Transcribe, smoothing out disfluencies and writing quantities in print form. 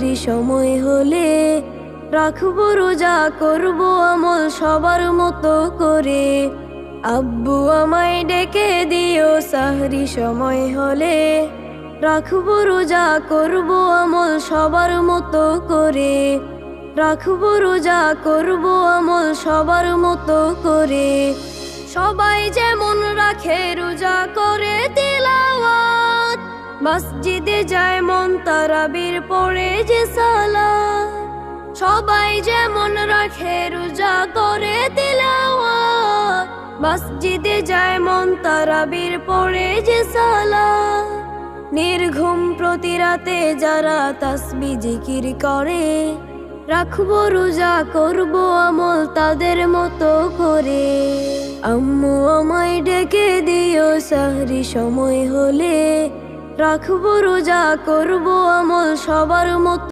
সাহরি সময় হলে, রাখবো রোজা করবো আমল সবার মতো করে। আব্বু আমায় ডেকে দিও সাহরি সময় হলে, রাখবো রোজা করবো আমল সবার মতো করে। রাখবো রোজা করবো আমল সবার মতো করে। সবাই যেমন রাখে রোজা করে তিলাওয়াত, মসজিদে যায় মন তারাবির পড়ে যে সালাত। সবাই যেমন রাখে রোজা করে তিলাওয়াত, মসজিদে যায় মন তারাবির পড়ে যে সালাত। নির্ঘুম প্রতি রাতে যারা তাসবিহ জিকির করে, রাখবো রোজা করবো আমল তাদের মতো করে। আম্মু আমায় ডেকে দিও সাহরি সময় হলে, রাখবো রোজা করবো আমল সবার মতো।